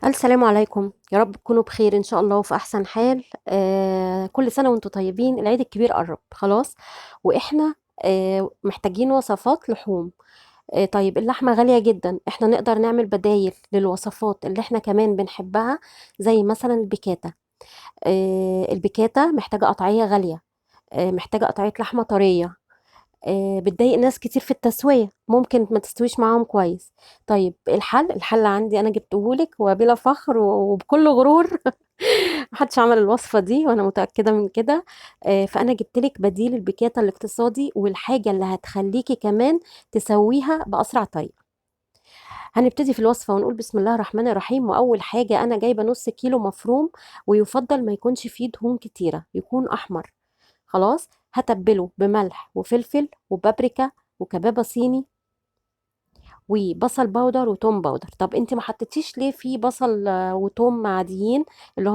السلام عليكم، يا رب تكونوا بخير ان شاء الله وفي احسن حال. كل سنة وانتم طيبين. العيد الكبير قرب خلاص، واحنا محتاجين وصفات لحوم. طيب اللحمة غالية جدا، احنا نقدر نعمل بدايل للوصفات اللي احنا كمان بنحبها، زي مثلا البيكاتا. البيكاتا محتاجة قطعية غالية، محتاجة قطعية لحمة طرية. بتضايق ناس كتير في التسوية، ممكن ما تستويش معاهم كويس. طيب الحل عندي انا جبتهولك وبلا فخر وبكل غرور. محدش عمل الوصفة دي وانا متأكدة من كده. فانا جبتلك بديل البيكاتا الاقتصادي، والحاجة اللي هتخليكي كمان تسويها بأسرع طريقة. هنبتدي في الوصفة ونقول بسم الله الرحمن الرحيم. واول حاجة انا جايبة نص كيلو مفروم، ويفضل ما يكونش فيه دهون كتيرة، يكون احمر. خلاص، هتبله بملح وفلفل وبابريكا وكبابة صيني وبصل باودر وتوم باودر. طب انت ما حطيتيش ليه في بصل وتوم عاديين، اللي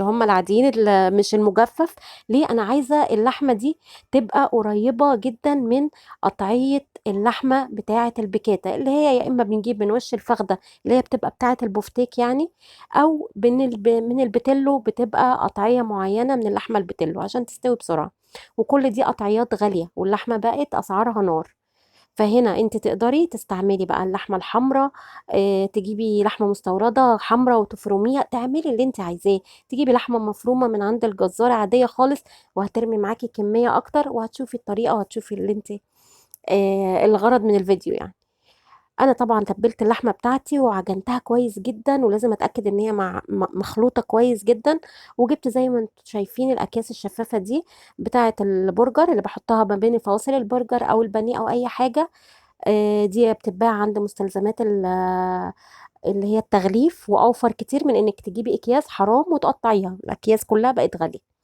هم العاديين، اللي مش المجفف؟ ليه؟ انا عايزة اللحمة دي تبقى قريبة جدا من قطعية اللحمة بتاعة البيكاتا، اللي هي يا اما بنجيب من وش الفخدة اللي هي بتبقى بتاعة البفتيك يعني، او من البتلو بتبقى قطعية معينة من اللحمة البتلو عشان تستوي بسرعة. وكل دي قطعيات غالية، واللحمة بقت اسعارها نار. فهنا انت تقدري تستعملي بقى اللحمه الحمراء. تجيبي لحمه مستورده حمراء وتفرميها، تعملي اللي انت عايزاه. تجيبي لحمه مفرومه من عند الجزار عاديه خالص، وهترمي معاكي كميه اكتر، وهتشوفي الطريقه وهتشوفي اللي انت الغرض من الفيديو يعني. انا طبعا تبلت اللحمه بتاعتي وعجنتها كويس جدا، ولازم اتاكد ان هي مخلوطه كويس جدا. وجبت زي ما انتم شايفين الاكياس الشفافه دي بتاعه البرجر، اللي بحطها ما بين فواصل البرجر او البانيه او اي حاجه. دي بتتباع عند مستلزمات اللي هي التغليف، واوفر كتير من انك تجيبي اكياس حرام وتقطعيها، الاكياس كلها بقت غالية.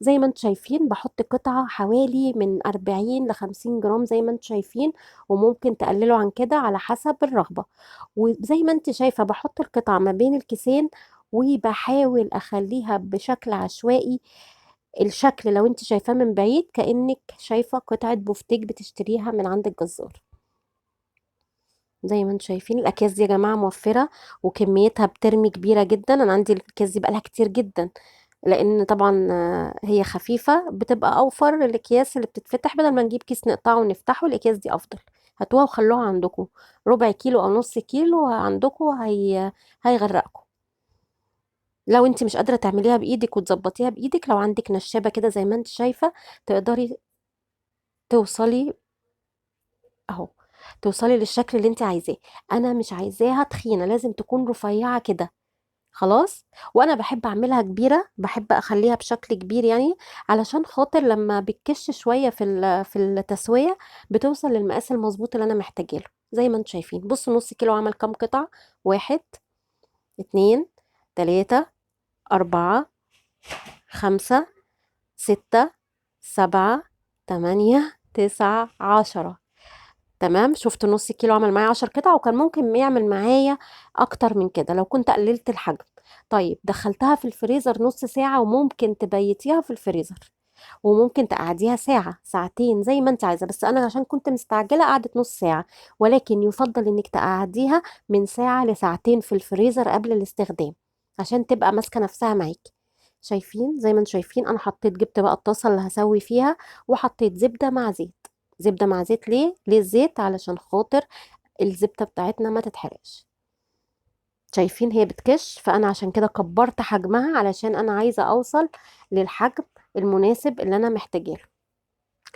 زي ما انتم شايفين بحط قطعة حوالي من 40 ل 50 جرام زي ما انتم شايفين، وممكن تقللوا عن كده على حسب الرغبة. وزي ما انت شايفة بحط القطعة ما بين الكيسين، وبحاول اخليها بشكل عشوائي. الشكل لو انت شايفاه من بعيد كأنك شايفة قطعة بفتيك بتشتريها من عند الجزار. زي ما انتم شايفين الاكياس دي يا جماعه موفره، وكميتها بترمي كبيره جدا. انا عندي الاكياس دي بقالها كتير جدا، لان طبعا هي خفيفه، بتبقى اوفر. الاكياس اللي بتتفتح بدل ما نجيب كيس نقطعه ونفتحه، الاكياس دي افضل. هاتوها وخلوها عندكم، ربع كيلو او نص كيلو عندكم هيغرقكم. لو انت مش قادره تعمليها بايدك وتظبطيها بايدك، لو عندك نشابه كده زي ما انت شايفه، تقدري توصلي اهو، توصلي للشكل اللي انت عايزاه. انا مش عايزاها تخينه، لازم تكون رفيعه كده. خلاص. وانا بحب اعملها كبيره، بحب اخليها بشكل كبير يعني، علشان خاطر لما بتكش شويه في التسويه بتوصل للمقاس المظبوط اللي انا محتاجاه له. زي ما انتم شايفين، بصوا نص كيلو عمل كام قطعه؟ واحد، اتنين، تلاته، اربعه، خمسه، ستة، سبعة، تمانية، تسعة، عشرة. تمام، شفت نص كيلو عمل معايا 10 قطع، وكان ممكن يعمل معايا اكتر من كده لو كنت قللت الحجم. طيب دخلتها في الفريزر نص ساعة، وممكن تبيتيها في الفريزر، وممكن تقعديها ساعة ساعتين زي ما انت عايزة. بس انا عشان كنت مستعجلة قعدت نص ساعة، ولكن يفضل انك تقعديها من ساعة لساعتين في الفريزر قبل الاستخدام، عشان تبقى ماسكة نفسها معاكي. شايفين؟ زي ما انتم شايفين انا جبت بقى الطاسة اللي هسوي فيها، وحطيت زبدة مع زيت. زبدة مع زيت، ليه الزيت؟ علشان خاطر الزبدة بتاعتنا ما تتحرقش. شايفين هي بتكش، فانا عشان كده كبرت حجمها، علشان انا عايزة اوصل للحجم المناسب اللي انا محتاجاه،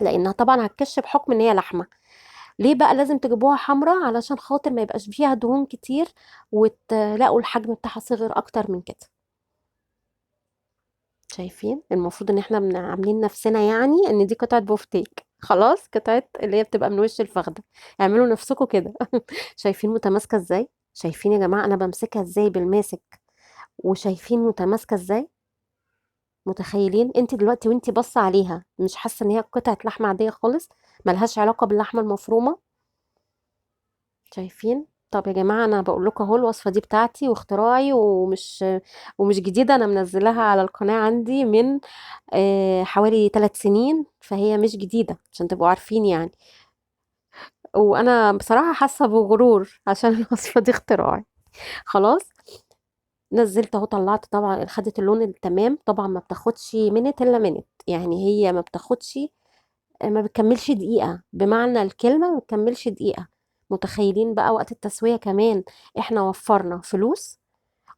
لانها طبعا هتكش بحكم ان هي لحمة. ليه بقى لازم تجيبوها حمراء؟ علشان خاطر ما يبقاش فيها دهون كتير، وتلاقوا الحجم بتاعها صغر اكتر من كده. شايفين؟ المفروض ان احنا عاملين نفسنا يعني ان دي قطعة بوفتيك، خلاص، قطعة اللي هي بتبقى من وش الفخدة. اعملوا نفسكم كده. شايفين متماسكة ازاي؟ شايفين يا جماعة انا بمسكها ازاي بالماسك؟ وشايفين متماسكة ازاي؟ متخيلين؟ انت دلوقتي وانت باصة عليها مش حاسة ان هي قطعة لحمة عادية خالص، ملهاش علاقة باللحمة المفرومة؟ شايفين؟ طب يا جماعة أنا بقول لكم أهو، الوصفة دي بتاعتي واختراعي، ومش جديدة. أنا منزلاها على القناة عندي من حوالي 3 سنين، فهي مش جديدة عشان تبقوا عارفين يعني. وأنا بصراحة حاسة بغرور عشان الوصفة دي اختراعي. خلاص. نزلت اهو، طلعت طبعا، خدت اللون التمام. طبعا ما بتاخدش منت الا منت، يعني هي ما بتاخدش، ما بتكملش دقيقة، بمعنى الكلمة ما بتكملش دقيقة. متخيلين بقى وقت التسوية كمان؟ احنا وفرنا فلوس،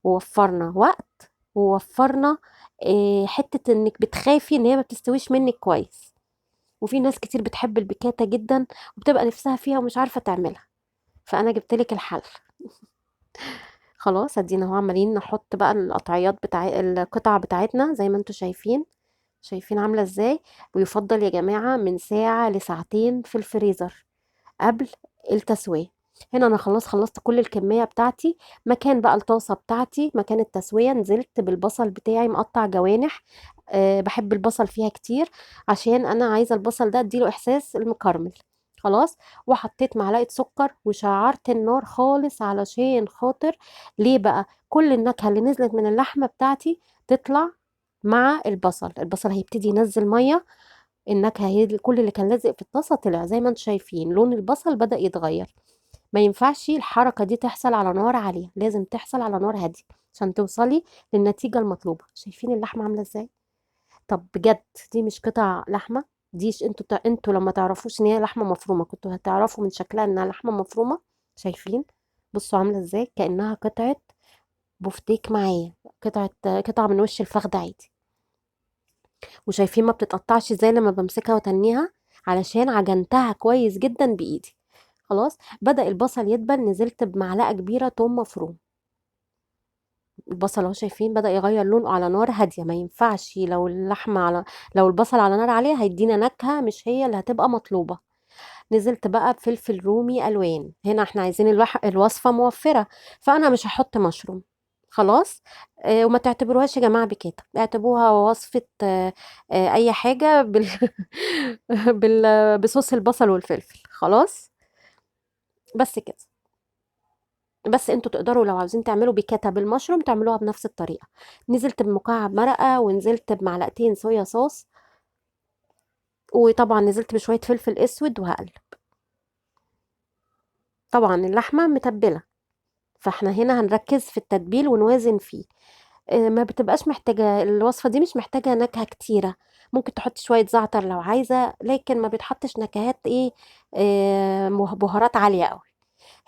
ووفرنا وقت، ووفرنا حتة انك بتخافي ان هي ما بتستويش منك كويس. وفي ناس كتير بتحب البيكاتا جدا وبتبقى نفسها فيها ومش عارفة تعملها، فانا جبت لك الحل. خلاص، ادينا اهو عمالين نحط بقى القطع بتاعتنا زي ما انتوا شايفين. شايفين عاملة ازاي؟ ويفضل يا جماعة من ساعة لساعتين في الفريزر قبل التسوية. هنا انا خلاص خلصت كل الكمية بتاعتي. مكان بقى الطاسة بتاعتي، مكان التسوية، نزلت بالبصل بتاعي مقطع جوانح. بحب البصل فيها كتير، عشان انا عايزة البصل ده اديله احساس المكرمل. خلاص. وحطيت معلقة سكر وشعرت النار خالص، علشان خاطر ليه بقى؟ كل النكهة اللي نزلت من اللحمة بتاعتي تطلع مع البصل هيبتدي ينزل مية. النكهة هي كل اللي كان لازق في الطاسة طلع، زي ما انتم شايفين لون البصل بدأ يتغير. ما ينفعش الحركة دي تحصل على نار عالية، لازم تحصل على نار هادية عشان توصلي للنتيجة المطلوبة. شايفين اللحمة عاملة ازاي؟ طب بجد دي مش قطع لحمة، ديش انتوا لما تعرفوش ان هي لحمة مفرومة كنتوا هتعرفوا من شكلها انها لحمة مفرومة. شايفين؟ بصوا عاملة ازاي، كأنها قطعة بفتيك معايا، قطعة من وش الفخذ عادي. وشايفين ما بتتقطعش ازاي لما بمسكها وتنيها، علشان عجنتها كويس جدا بايدي. خلاص. بدأ البصل يدبل، نزلت بمعلقة كبيرة توم مفروم. البصل اهو شايفين بدأ يغير لونه على نار هادية. ما ينفعش لو اللحمة لو البصل على نار عالية هيدينا نكهة مش هي اللي هتبقى مطلوبة. نزلت بقى بفلفل رومي الوان. هنا احنا عايزين الوصفه موفره، فانا مش هحط مشروم. خلاص. وما تعتبروهاش يا جماعه بكده، اعتبروها وصفه اي حاجه بصوص البصل والفلفل. خلاص. بس كده. بس انتوا تقدروا لو عاوزين تعملوا بيكاتا بالمشروم تعملوها بنفس الطريقه. نزلت بمكعب مرقه، ونزلت بمعلقتين صويا صوص، وطبعا نزلت بشويه فلفل اسود وهقلب. طبعا اللحمه متبله، فاحنا هنا هنركز في التتبيل ونوازن فيه. ما بتبقاش محتاجة الوصفة دي، مش محتاجة نكهة كتيرة. ممكن تحط شوية زعتر لو عايزة، لكن ما بتحطش نكهات ايه، بهارات عالية قوي.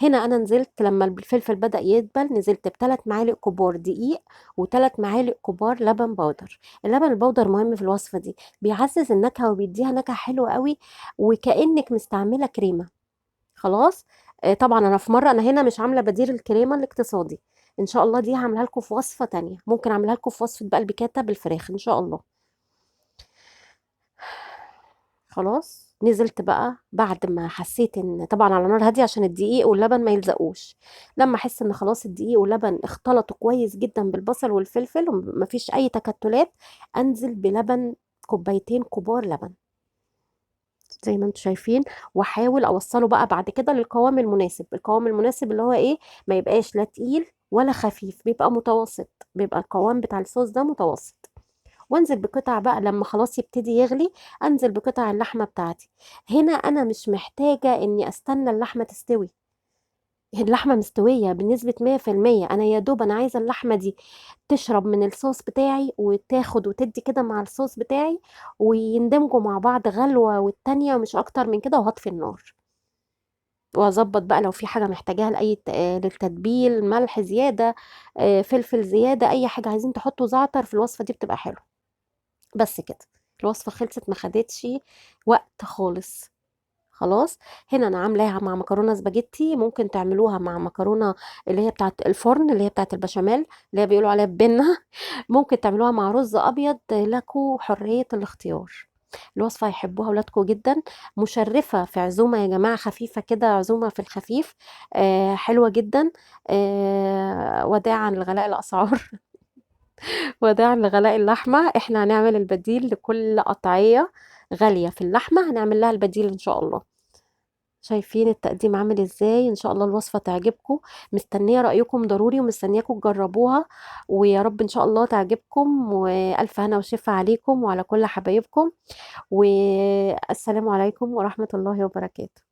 هنا انا نزلت لما الفلفل بدأ يدبل، نزلت بثلاث معالق كبار دقيق وثلاث معالق كبار لبن بودر. اللبن البودر مهم في الوصفة دي، بيعزز النكهة وبيديها نكهة حلوة قوي، وكأنك مستعملة كريمة. خلاص. طبعا انا في مره، انا هنا مش عامله بديل الكريمه الاقتصادي. ان شاء الله دي هعملها لكم في وصفه تانية، ممكن اعملها لكم في وصفه بقى البيكاتا بالفراخ ان شاء الله. خلاص. نزلت بقى بعد ما حسيت ان طبعا على نار هاديه عشان الدقيق واللبن ما يلزقوش. لما احس ان خلاص الدقيق واللبن اختلطوا كويس جدا بالبصل والفلفل ومفيش اي تكتلات، انزل بلبن، كوبايتين كبار لبن زي ما انتم شايفين. واحاول اوصله بقى بعد كده للقوام المناسب. القوام المناسب اللي هو ايه؟ ما يبقاش لا تقيل ولا خفيف، بيبقى متوسط، بيبقى القوام بتاع الصوص ده متوسط. وانزل بقطع بقى لما خلاص يبتدي يغلي، انزل بقطع اللحمه بتاعتي. هنا انا مش محتاجه اني استنى اللحمه تستوي، اللحمه مستويه بنسبه 100%. انا يا دوب انا عايزه اللحمه دي تشرب من الصوص بتاعي وتاخد وتدي كده مع الصوص بتاعي، ويندمجوا مع بعض غلوه والتانيه، ومش اكتر من كده، وهطفي النار. واظبط بقى لو في حاجه محتاجاها لاي للتتبيل، ملح زياده، فلفل زياده، اي حاجه عايزين تحطوا زعتر في الوصفه دي بتبقى حلوه. بس كده. الوصفه خلصت، ما خدتش وقت خالص. خلاص. هنا انا عاملاها مع مكرونه سباجيتي، ممكن تعملوها مع مكرونه اللي هي بتاعه الفرن، اللي هي بتاعه البشاميل، اللي هي بيقولوا عليها بنه. ممكن تعملوها مع رز ابيض، لكم حريه الاختيار. الوصفه هيحبوها اولادكم جدا. مشرفه في عزومه يا جماعه، خفيفه كده، عزومه في الخفيف. حلوه جدا. وداعا لغلاء الاسعار. وداعا لغلاء اللحمه. احنا هنعمل البديل لكل قطعيه غاليه في اللحمه، هنعمل لها البديل ان شاء الله. شايفين التقديم عامل ازاي؟ ان شاء الله الوصفة تعجبكم. مستنية رأيكم ضروري، ومستنياكم تجربوها، ويا رب ان شاء الله تعجبكم، والف هنا وشفا عليكم وعلى كل حبايبكم. والسلام عليكم ورحمة الله وبركاته.